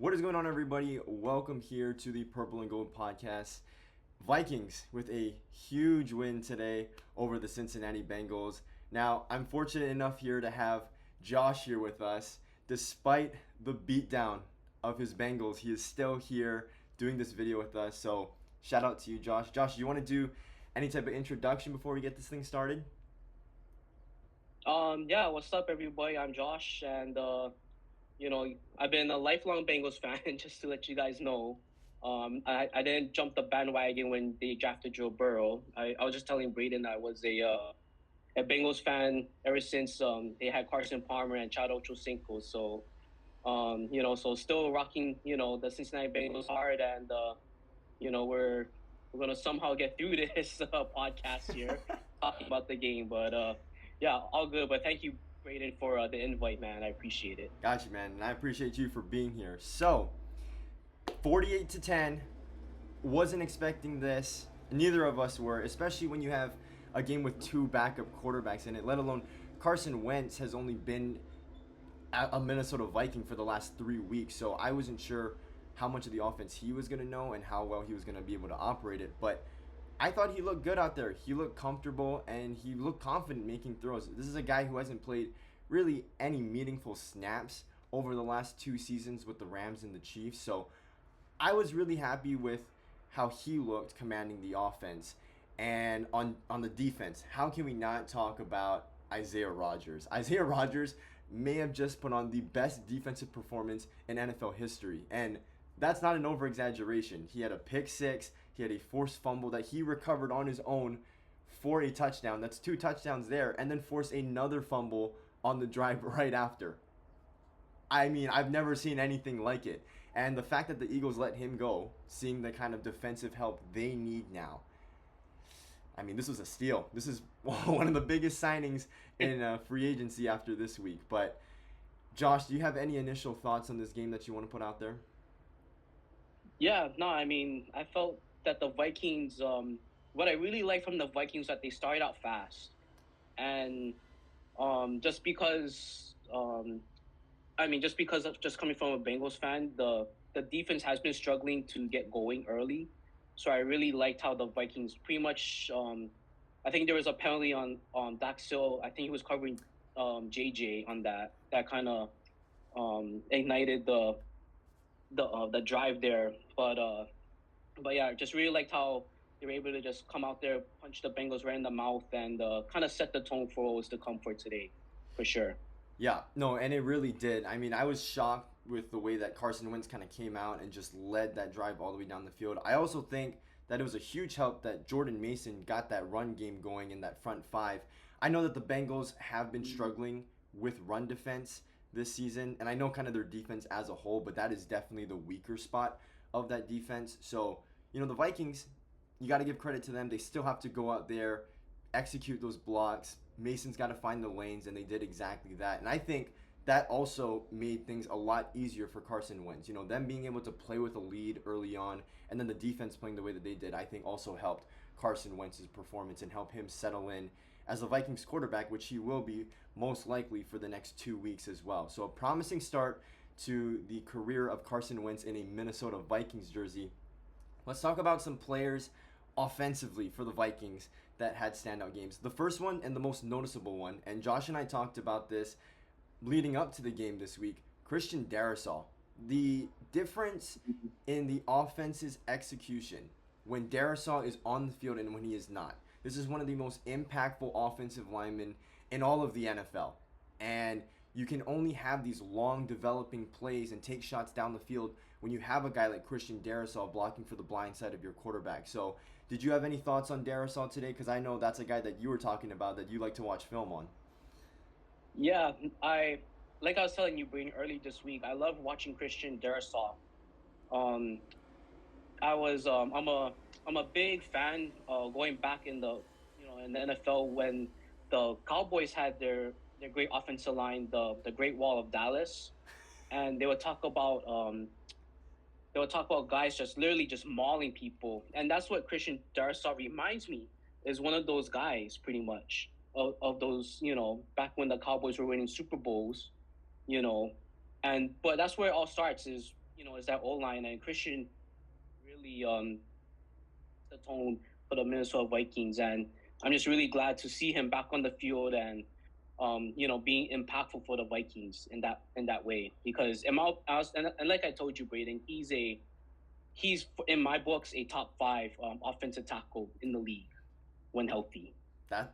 What is going on, everybody? Welcome here to the Purple and Gold podcast. Vikings with a huge win today over the Cincinnati Bengals. Now, I'm fortunate enough here to have Josh here with us. Despite the beatdown of his Bengals, he is still here doing this video with us. So, shout out to you, Josh. Josh, do you want to do any type of introduction before we get this thing started? Yeah, what's up, everybody? I'm Josh, and I've been a lifelong Bengals fan. Just to let you guys know, I didn't jump the bandwagon when they drafted Joe Burrow. I was just telling Braden I was a Bengals fan ever since they had Carson Palmer and Chad Ochocinco. So so still rocking the Cincinnati Bengals hard, and we're gonna somehow get through this podcast here talking about the game, but. Yeah, all good. But thank you, Braden, for the invite, man. I appreciate it. Gotcha, man. And I appreciate you for being here. So, 48-10. Wasn't expecting this. Neither of us were, especially when you have a game with two backup quarterbacks in it, let alone Carson Wentz has only been a Minnesota Viking for the last 3 weeks. So I wasn't sure how much of the offense he was going to know and how well he was going to be able to operate it. But I thought he looked good out there. He looked comfortable and he looked confident making throws. This is a guy who hasn't played really any meaningful snaps over the last 2 seasons with the Rams and the Chiefs. So I was really happy with how he looked commanding the offense. And on the defense, how can we not talk about Isaiah Rodgers? Isaiah Rodgers may have just put on the best defensive performance in NFL history. And that's not an over-exaggeration. He had a pick six. He had a forced fumble that he recovered on his own for a touchdown. That's 2 touchdowns there. And then forced another fumble on the drive right after. I mean, I've never seen anything like it. And the fact that the Eagles let him go, seeing the kind of defensive help they need now. I mean, this was a steal. This is one of the biggest signings in free agency after this week. But, Josh, do you have any initial thoughts on this game that you want to put out there? Yeah, no, I mean, I felt that the Vikings, what I really like from the Vikings that they started out fast. And just because of just coming from a Bengals fan, the defense has been struggling to get going early. So I really liked how the Vikings pretty much, I think there was a penalty on Daxil. I think he was covering JJ on that kind of ignited the drive there. But yeah, just really liked how they were able to just come out there, punch the Bengals right in the mouth, and kind of set the tone for what was to come for today, for sure. Yeah, no, and it really did. I mean, I was shocked with the way that Carson Wentz kind of came out and just led that drive all the way down the field. I also think that it was a huge help that Jordan Mason got that run game going in that front five. I know that the Bengals have been struggling with run defense this season, and I know kind of their defense as a whole, but that is definitely the weaker spot of that defense. So, the Vikings, you got to give credit to them. They still have to go out there, execute those blocks. Mason's got to find the lanes, and they did exactly that. And I think that also made things a lot easier for Carson Wentz. Them being able to play with a lead early on, and then the defense playing the way that they did, I think also helped Carson Wentz's performance and help him settle in as a Vikings quarterback, which he will be most likely for the next 2 weeks as well. So a promising start to the career of Carson Wentz in a Minnesota Vikings jersey. Let's talk about some players offensively for the Vikings that had standout games. The first one and the most noticeable one, and Josh and I talked about this leading up to the game this week, Christian Darrisaw. The difference in the offense's execution when Darrisaw is on the field and when he is not. This is one of the most impactful offensive linemen in all of the NFL. And you can only have these long developing plays and take shots down the field when you have a guy like Christian Darrisaw blocking for the blind side of your quarterback. So did you have any thoughts on Darrisaw today? Because I know that's a guy that you were talking about that you like to watch film on. Yeah, like I was telling you, Brain, early this week, I love watching Christian Darrisaw. I'm a big fan going back in the NFL when the Cowboys had their great offensive line, the Great Wall of Dallas, and they would talk about guys just literally just mauling people, and that's what Christian Darrisaw reminds me, is one of those guys pretty much of those, back when the Cowboys were winning Super Bowls, but that's where it all starts is, is that O line, and Christian really the tone for the Minnesota Vikings, and I'm just really glad to see him back on the field and being impactful for the Vikings in that way. Because and like I told you, Braden, he's in my books a top five offensive tackle in the league when healthy.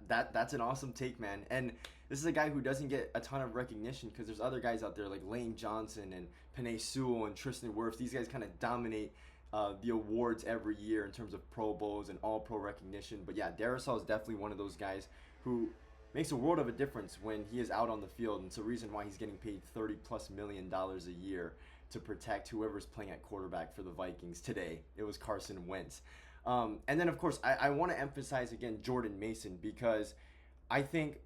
That's an awesome take, man. And this is a guy who doesn't get a ton of recognition because there's other guys out there like Lane Johnson and Penei Sewell and Tristan Wirfs. These guys kind of dominate the awards every year in terms of Pro Bowls and All Pro recognition. But yeah, Darrisaw is definitely one of those guys who makes a world of a difference when he is out on the field, and it's a reason why he's getting paid $30+ million a year to protect whoever's playing at quarterback for the Vikings today. It was Carson Wentz. And then, of course, I want to emphasize again Jordan Mason because I think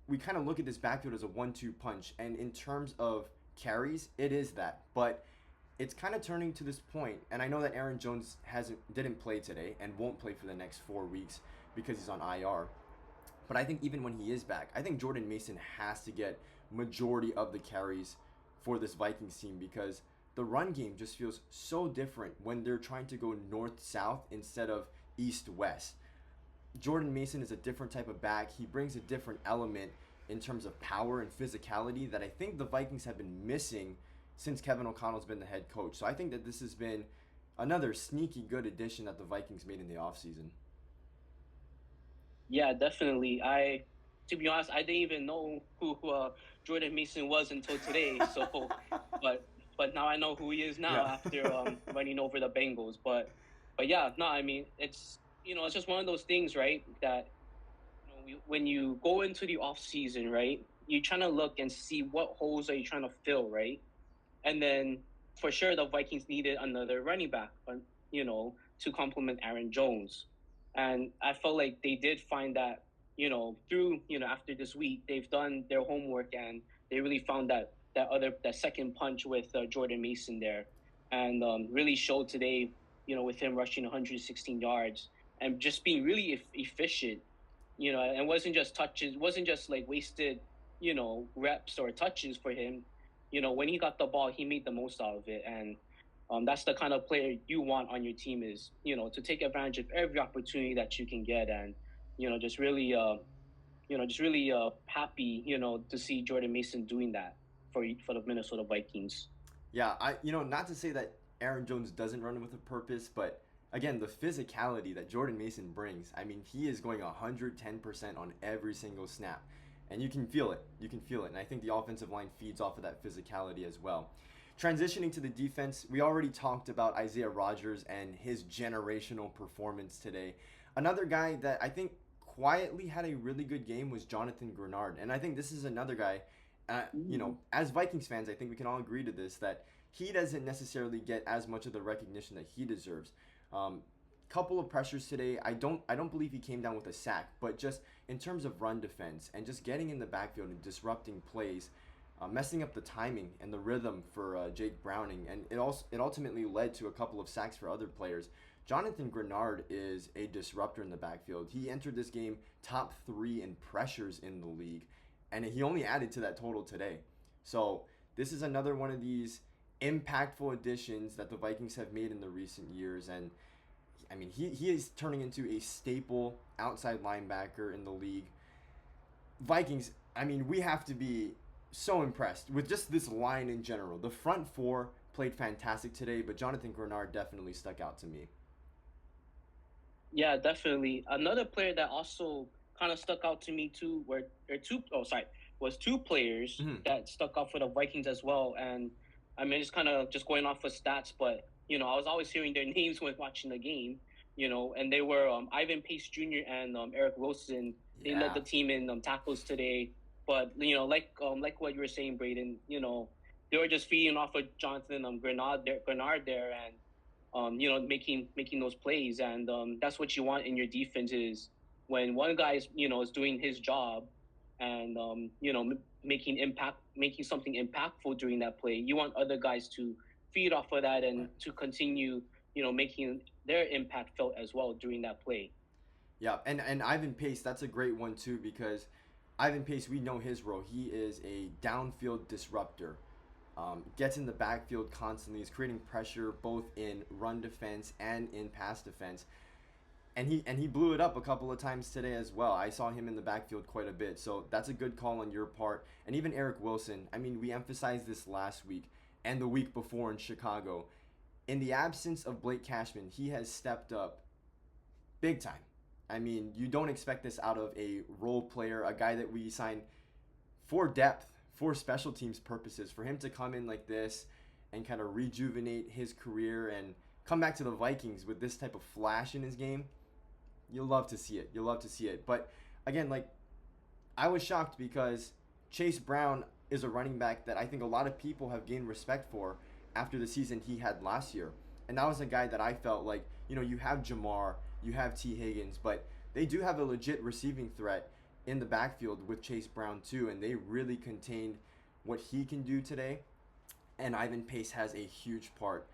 we kind of look at this backfield as a 1-2 punch. And in terms of carries, it is that. But it's kind of turning to this point, and I know that Aaron Jones didn't play today and won't play for the next 4 weeks because he's on IR. But I think even when he is back, I think Jordan Mason has to get majority of the carries for this Vikings team because the run game just feels so different when they're trying to go north-south instead of east-west. Jordan Mason is a different type of back. He brings a different element in terms of power and physicality that I think the Vikings have been missing since Kevin O'Connell's been the head coach. So I think that this has been another sneaky good addition that the Vikings made in the offseason. Yeah, definitely. To be honest, I didn't even know who Jordan Mason was until today. So, but now I know who he is now Yeah. after running over the Bengals. But yeah, no, I mean it's just one of those things, right? That when you go into the off season, right, you're trying to look and see what holes are you trying to fill, right? And then for sure the Vikings needed another running back, to complement Aaron Jones. And I felt like they did find that, through, after this week, they've done their homework and they really found that second punch with Jordan Mason there, and really showed today, with him rushing 116 yards and just being really efficient, and wasn't just touches, wasn't just like wasted, reps or touches for him. When he got the ball, he made the most out of it, and that's the kind of player you want on your team is, to take advantage of every opportunity that you can get, and just really, happy, to see Jordan Mason doing that for the Minnesota Vikings. Yeah, not to say that Aaron Jones doesn't run with a purpose, but again, the physicality that Jordan Mason brings, I mean, he is going 110% on every single snap. And you can feel it. You can feel it. And I think the offensive line feeds off of that physicality as well. Transitioning to the defense, we already talked about Isaiah Rodgers and his generational performance today. Another guy that I think quietly had a really good game was Jonathan Grenard. And I think this is another guy, as Vikings fans, I think we can all agree to this, that he doesn't necessarily get as much of the recognition that he deserves. Couple of pressures today. I don't believe he came down with a sack, but just in terms of run defense and just getting in the backfield and disrupting plays, messing up the timing and the rhythm for Jake Browning, and it ultimately led to a couple of sacks for other players. Jonathan Grenard is a disruptor in the backfield. He entered this game top 3 in pressures in the league, and he only added to that total today. So this is another one of these impactful additions that the Vikings have made in the recent years, and I mean, he is turning into a staple outside linebacker in the league. Vikings, I mean, we have to be so impressed with just this line in general. The front four played fantastic today, but Jonathan Grenard definitely stuck out to me. Yeah, definitely. Another player that also kind of stuck out to me too was two players Mhm. that stuck out for the Vikings as well. And I mean, it's kind of just going off of stats, but I was always hearing their names when watching the game. And they were Ivan Pace Jr. and Eric Wilson. They led Yeah. the team in tackles today. But like what you were saying, Braden, they were just feeding off of Jonathan Grenard there, and making those plays, and that's what you want in your defense is when one guy is doing his job, and making something impactful during that play. You want other guys to feed off of that and Right. to continue, making their impact felt as well during that play. Yeah, and Ivan Pace, that's a great one too because Ivan Pace, we know his role. He is a downfield disruptor. Gets in the backfield constantly, is creating pressure both in run defense and in pass defense. And he blew it up a couple of times today as well. I saw him in the backfield quite a bit, so that's a good call on your part. And even Eric Wilson. I mean, we emphasized this last week and the week before in Chicago. In the absence of Blake Cashman, he has stepped up big time. I mean, you don't expect this out of a role player, a guy that we signed for depth, for special teams purposes, for him to come in like this and kind of rejuvenate his career and come back to the Vikings with this type of flash in his game. You'll love to see it. You'll love to see it. But again, like, I was shocked because Chase Brown is a running back that I think a lot of people have gained respect for after the season he had last year. And that was a guy that I felt like, you have Jamar, you have T. Higgins, but they do have a legit receiving threat in the backfield with Chase Brown too, and they really contained what he can do today. And Ivan Pace has a huge part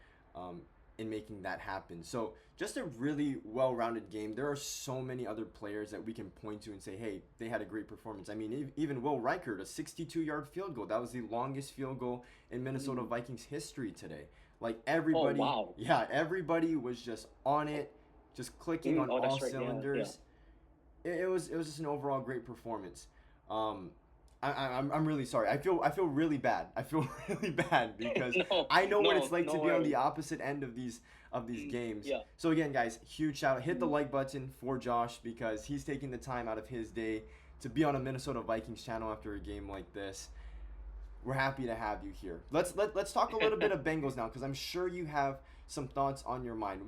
in making that happen. So just a really well-rounded game. There are so many other players that we can point to and say, hey, they had a great performance. I mean, even Will Reichert, a 62-yard field goal. That was the longest field goal in Minnesota Vikings history today. Like everybody, Oh wow. yeah, everybody was just on it, just clicking on all That's right. cylinders. It was just an overall great performance. I'm really sorry. I feel really bad. I feel really bad because No, I know what no, it's like no to be on the worries. opposite end of these games. Yeah. So again, guys, huge shout out. Hit the like button for Josh because he's taking the time out of his day to be on a Minnesota Vikings channel after a game like this. We're happy to have you here. Let's talk a little bit of Bengals now because I'm sure you have some thoughts on your mind.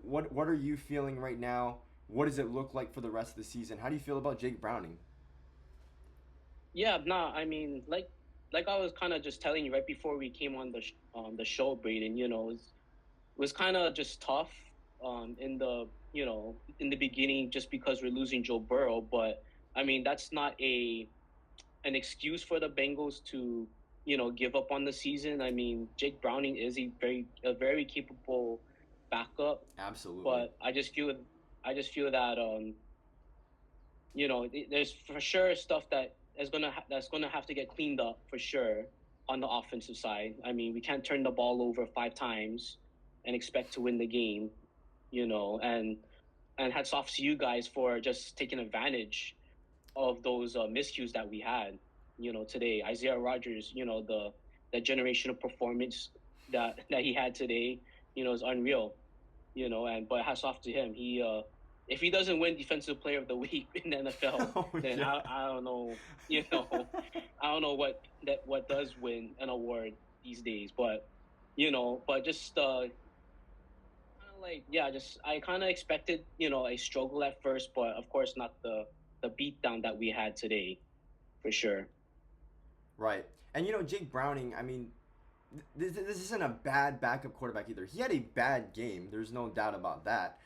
What are you feeling right now? What does it look like for the rest of the season? How do you feel about Jake Browning? Yeah, nah, I mean, like I was kind of just telling you right before we came on the show, Braden. It was kind of just tough, in the in the beginning just because we're losing Joe Burrow. But I mean, that's not an excuse for the Bengals to give up on the season. I mean, Jake Browning is a very capable backup, Absolutely. but I just feel that there's for sure stuff that's gonna have to get cleaned up for sure on the offensive side. I mean, we can't turn the ball over 5 times and expect to win the game, and hats off to you guys for just taking advantage of those miscues that we had, today. Isaiah Rogers, the generational performance that he had today, is unreal, and but hats off to him. If he doesn't win Defensive Player of the Week in the NFL, Oh then yeah. I don't know, you know, I don't know what does win an award these days. But just kind of like, yeah, just I kind of expected a struggle at first, but of course not the beatdown that we had today, for sure. Right. And Jake Browning, I mean, this isn't a bad backup quarterback either. He had a bad game. There's no doubt about that.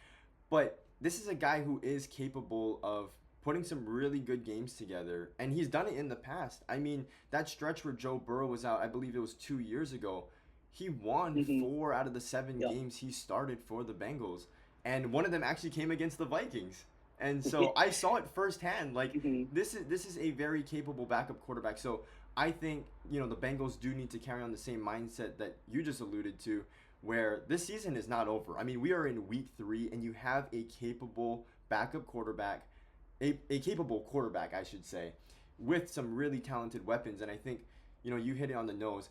But this is a guy who is capable of putting some really good games together, and he's done it in the past. I mean, that stretch where Joe Burrow was out, I believe it was 2 years ago, he won Hmm. 4 out of the 7 Yeah. games he started for the Bengals, and one of them actually came against the Vikings. And so I saw it firsthand. Like Hmm. this is a very capable backup quarterback. So I think the Bengals do need to carry on the same mindset that you just alluded to, where this season is not over. I mean, we are in week 3, and you have a capable backup quarterback, a capable quarterback, I should say, with some really talented weapons. And I think, you hit it on the nose.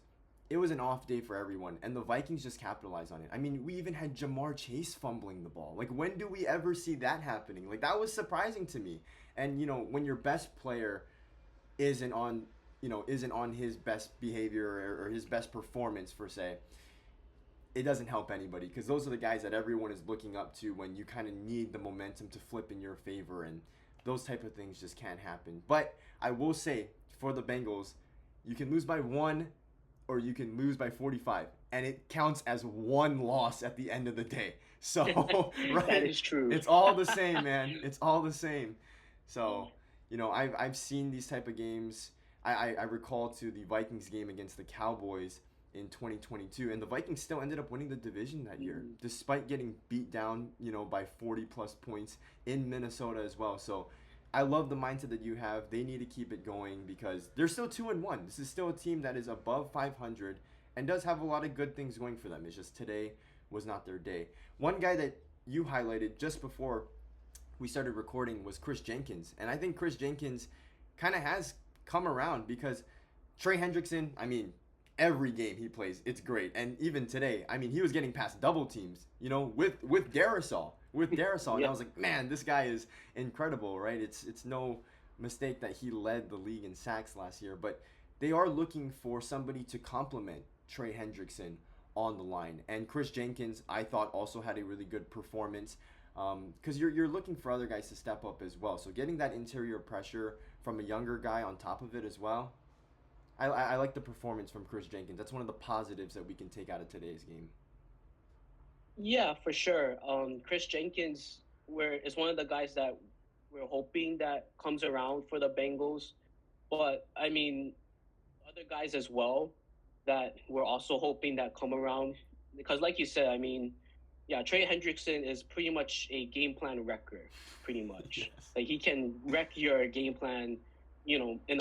It was an off day for everyone, and the Vikings just capitalized on it. I mean, we even had Jamar Chase fumbling the ball. Like, when do we ever see that happening? Like, that was surprising to me. And, when your best player isn't on, isn't on his best behavior or his best performance, per se, it doesn't help anybody because those are the guys that everyone is looking up to when you kind of need the momentum to flip in your favor, and those type of things just can't happen. But I will say, for the Bengals, you can lose by 1 or you can lose by 45, and it counts as one loss at the end of the day. So, That right, is true. it's all the same, man. It's all the same. So, I've seen these type of games. I recall to the Vikings game against the Cowboys in 2022, and the Vikings still ended up winning the division that year, Mhm. despite getting beat down, by 40 plus points in Minnesota as well. So I love the mindset that you have. They need to keep it going because they're still 2-1. This is still a team that is above 500 and does have a lot of good things going for them. It's just today was not their day. One guy that you highlighted just before we started recording was Chris Jenkins, and I think Chris Jenkins kind of has come around because Trey Hendrickson, I mean, every game he plays, it's great. And even today, I mean, he was getting past double teams, with Darrisaw, and I Yeah. was like, man, this guy is incredible, right? It's no mistake that he led the league in sacks last year, but they are looking for somebody to complement Trey Hendrickson on the line. And Chris Jenkins, I thought, also had a really good performance because you're looking for other guys to step up as well. So getting that interior pressure from a younger guy on top of it as well, I like the performance from Chris Jenkins. That's one of the positives that we can take out of today's game. Yeah, for sure. Chris Jenkins, is one of the guys that we're hoping that comes around for the Bengals. But I mean, other guys as well that we're also hoping that come around because, like you said, I mean, yeah, Trey Hendrickson is pretty much a game plan wrecker, pretty much. Yes. Like he can wreck your game plan, in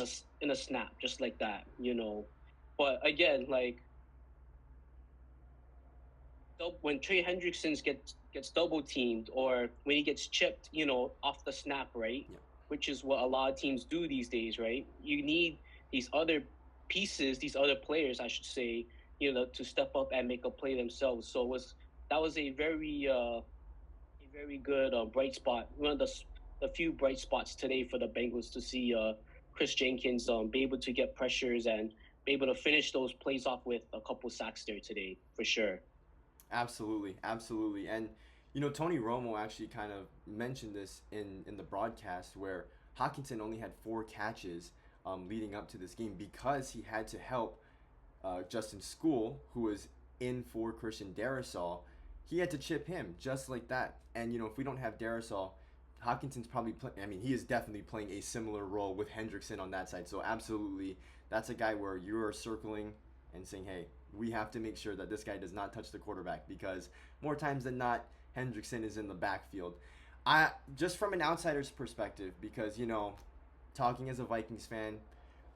a snap, just like that. But again, like when Trey Hendrickson gets double teamed or when he gets chipped, off the snap, right? Yeah. Which is what a lot of teams do these days, right? You need these other pieces, these other players, I should say, to step up and make a play themselves. So that was a very good bright spot. One of the few bright spots today for the Bengals to see Chris Jenkins be able to get pressures and be able to finish those plays off with a couple sacks there today, for sure. Absolutely, absolutely. And Tony Romo actually kind of mentioned this in the broadcast where Hawkinson only had 4 catches leading up to this game because he had to help Justin School, who was in for Christian Darrisaw. He had to chip him just like that. And if we don't have Darrisaw, Hawkinson's probably I mean, he is definitely playing a similar role with Hendrickson on that side. So absolutely, that's a guy where you are circling and saying, hey, we have to make sure that this guy does not touch the quarterback because more times than not, Hendrickson is in the backfield. I just from an outsider's perspective, because talking as a Vikings fan,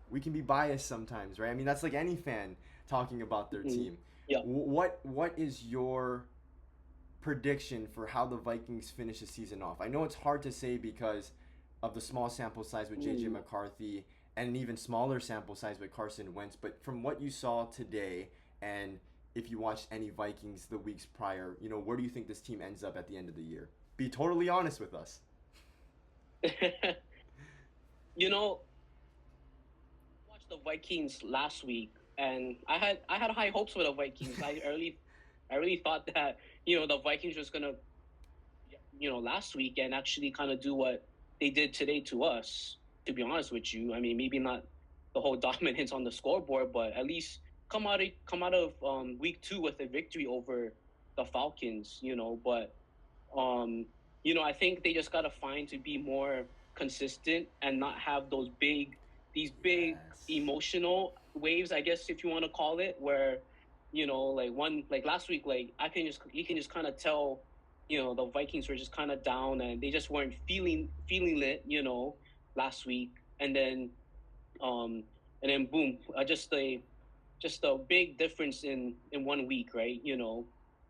we can be biased sometimes, right? I mean, that's like any fan talking about their Mhm. team. Yeah. What is your prediction for how the Vikings finish the season off? I know it's hard to say because of the small sample size with JJ Mm. McCarthy and an even smaller sample size with Carson Wentz, but from what you saw today and if you watched any Vikings the weeks prior, where do you think this team ends up at the end of the year? Be totally honest with us. you know, watched the Vikings last week, and I had high hopes for the Vikings. I really thought that the Vikings was gonna last week and actually kind of do what they did today to us. To be honest with you, I mean maybe not the whole dominance on the scoreboard, but at least come out of week 2 with a victory over the Falcons. But um, I think they just gotta find to be more consistent and not have these big Yes. emotional waves, I guess if you want to call it, where like last week, like you can just kind of tell, the Vikings were just kind of down and they just weren't feeling it, last week, um, and then boom, just a big difference in one week, right?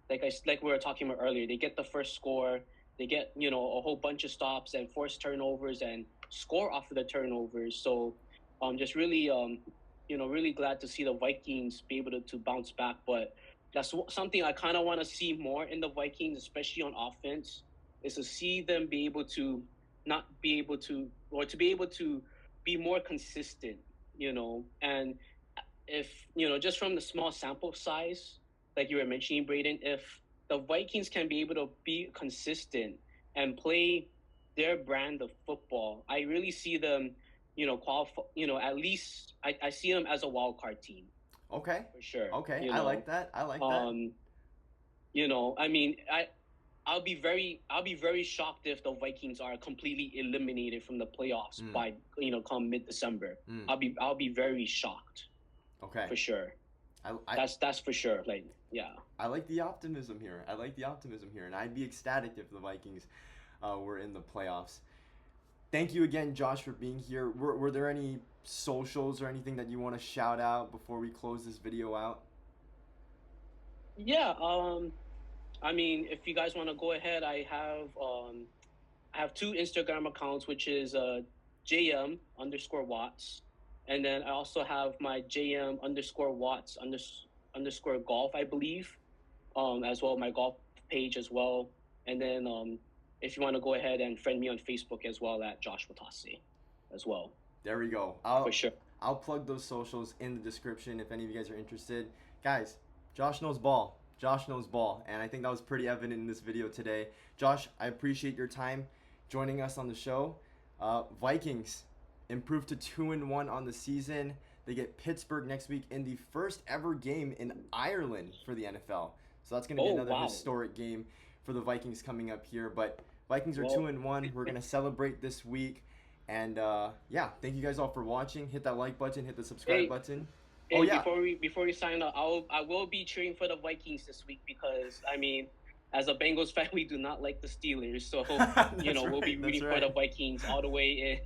Like we were talking about earlier, they get the first score, they get a whole bunch of stops and force turnovers and score off of the turnovers. So, just really really glad to see the Vikings be able to bounce back. But that's something I kind of want to see more in the Vikings, especially on offense, is to see them be able to not be able to or to be able to be more consistent. And if just from the small sample size, like you were mentioning, Braden, if the Vikings can be able to be consistent and play their brand of football, I really see them, qualify. At least I see them as a wild card team Okay. for sure. Okay. I like that. I like that. Um, I mean, I'll be very shocked if the Vikings are completely eliminated from the playoffs Mm. by come mid December. Mm. I'll be very shocked Okay. for sure. I, I, That's for sure. Like, yeah. I like the optimism here. I like the optimism here, and I'd be ecstatic if the Vikings were in the playoffs. thank you again, Josh, for being here. Were there any socials or anything that you want to shout out before we close this video out? Yeah. I mean, if you guys want to go ahead, I have two Instagram accounts, which is JM underscore Watts, and then I also have my JM underscore Watts underscore golf, I believe, as well my golf page as well. And then if you want to go ahead and friend me on Facebook as well at Josh Watase as well, There we go. for sure. I'll plug those socials in the description if any of you guys are interested. Guys, Josh knows ball. Josh knows ball, and I think that was pretty evident in this video today. Josh, I appreciate your time joining us on the show. Vikings improved to 2-1 on the season. They get Pittsburgh next week in the first ever game in Ireland for the NFL. So that's going to be another historic game for the Vikings coming up here. But Vikings are 2-1. We're going to celebrate this week. And yeah, thank you guys all for watching. Hit that like button, hit the subscribe button. Oh yeah. Before we sign up, I will be cheering for the Vikings this week because I mean, as a Bengals fan, we do not like the Steelers, so we'll be rooting for the Vikings all the way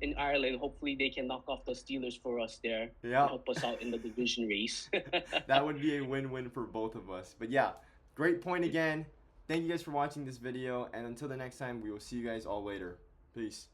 in Ireland. Hopefully, they can knock off the Steelers for us there. Yeah, help us out in the division race. That would be a win-win for both of us. But yeah, great point again. Thank you guys for watching this video, and until the next time, we will see you guys all later. Peace.